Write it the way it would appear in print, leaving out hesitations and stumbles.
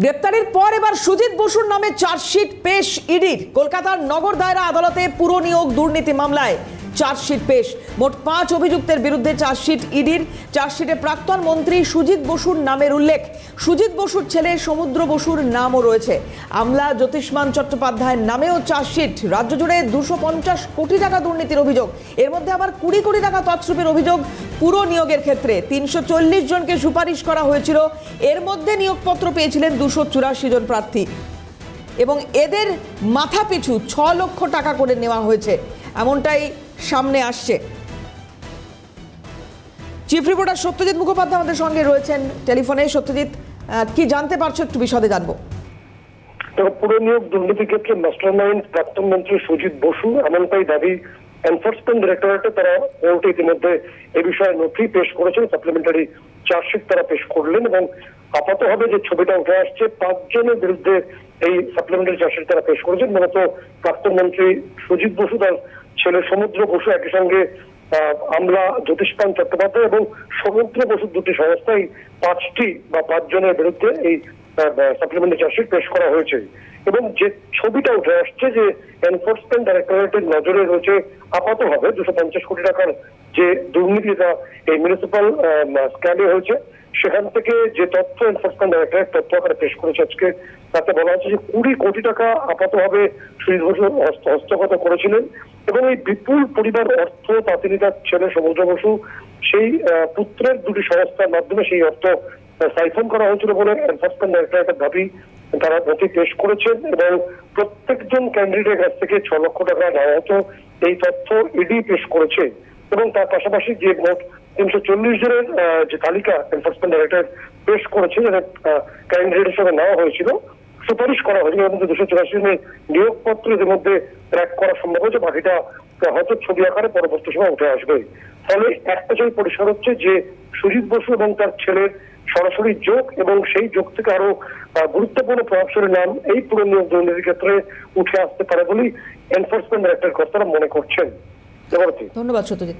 গ্রেপ্তারের পর এবার সুজিত বসুর নামে চার্জশিট পেশ ইডির। কলকাতার নগর দায়রা আদালতে পুরো নিয়োগ দুর্নীতি মামলায় চার্জশিট পেশ। মোট 5 অভিযুক্তের বিরুদ্ধে চার্জশিট ইডির। চার্জশিটে প্রাক্তন মন্ত্রী সুজিত বসুর নামের উল্লেখ। সুজিত বসুর ছেলে সমুদ্র বসুর নামও রয়েছে। আমলা জ্যোতিষ্মান চট্টোপাধ্যায়ের নামেও চার্জশিট। রাজ্য জুড়ে 250 কোটি টাকা দুর্নীতির অভিযোগ। এর মধ্যে আবার 20 কোটি টাকা তছরূপের অভিযোগ পুরো নিয়োগের ক্ষেত্রে। 340 জনকে সুপারিশ করা হয়েছিল। এর মধ্যে নিয়োগপত্র পেয়েছিলেন 284 জন প্রার্থী এবং এদের মাথা পিছু 6 লক্ষ টাকা করে নেওয়া হয়েছে, এমনটাই সামনে আসছে। চিফ রিপোর্টার সত্যজিৎ মুখোপাধ্যায় আমাদের সঙ্গে রয়েছেন টেলিফোনে। সত্যজিৎ, কি জানতে পারছো একটু বিশদে জানবো। পুরো নিয়োগ দুর্নীতির ক্ষেত্রে মাস্টারমাইন্ড প্রাক্তন মন্ত্রী সুজিত বসু, এমনটাই দাবি এনফোর্সমেন্ট ডিরেক্টরেটে। তারা কোর্টে ইতিমধ্যে এ বিষয়ে নথি পেশ করেছেন, সাপ্লিমেন্টারি চার্জশিট তারা পেশ করলেন এবং আপাতত হবে যে ছবিটা উঠে আসছে 5 জনের বিরুদ্ধে এই সাপ্লিমেন্টারি চার্জশিট তারা পেশ করেছেন। মূলত প্রাক্তন মন্ত্রী সুজিত বসু, তার ছেলে সমুদ্র বসু, একই সঙ্গে আমলা জ্যোতিষ্মান চট্টোপাধ্যায় এবং সমুদ্র বসুর দুটি সংস্থায় 5 জনের বিরুদ্ধে এই সাপ্লিমেন্টারি চার্জশিট পেশ করা হয়েছে। এবং যে ছবিটা উঠে আসছে যে এনফোর্সমেন্ট ডাইরেক্টরেটের নজরে রয়েছে আপাতত হবে 250 কোটি টাকার যে দুর্নীতিটা এই মিউনিসিপাল স্ক্যামে হয়েছে, সেখান থেকে যে তথ্য এনফোর্সমেন্ট ডাইরেক্টরেট তথ্য আকারে পেশ করেছে আজকে, তাতে বলা হচ্ছে যে 20 কোটি টাকা আপাতত হবে সুজিত বসু হস্তগত করেছিলেন এবং এই বিপুল পরিমাণ অর্থ তিনি তার ছেলে সমুদ্র বসু সেই পুত্রের দুটি সংস্থার মাধ্যমে সেই অর্থ সাইফন করা হয়েছিল বলে এনফোর্সমেন্ট ডাইরেক্টরেটের দাবি। তারা নথি পেশ করেছেন এবং প্রত্যেকজন ক্যান্ডিডেটের কাছ থেকে 6 লক্ষ টাকা নেওয়া হতো, এই তথ্য ইডি পেশ করেছে। এবং তার পাশাপাশি যে মোট 340 জনের যে তালিকা এনফোর্সমেন্ট ডাইরেক্টরেট পেশ করেছে, যাদের ক্যান্ডিডেট হিসেবে নেওয়া হয়েছিল, সুপারিশ করা হয়েছিল, এর মধ্যে 284 জনের নিয়োগপত্র এর মধ্যে ট্র্যাক করা সম্ভব হয়েছে। বাকিটা হয়তো ছবি আকারে পরবর্তী সময় উঠে আসবে। ফলে একটা ছবি পরিষ্কার হচ্ছে যে সুজিত বসু এবং তার ছেলের সরাসরি যোগ এবং সেই যোগ থেকে আরো গুরুত্বপূর্ণ প্রভাবশালী নাম এই পুরো নিয়োগ দুর্নীতির ক্ষেত্রে উঠে আসতে পারে বলেই এনফোর্সমেন্ট ডাইরেক্টরেট কর্তারা মনে করছেন। ধন্যবাদ সত্যজিৎ।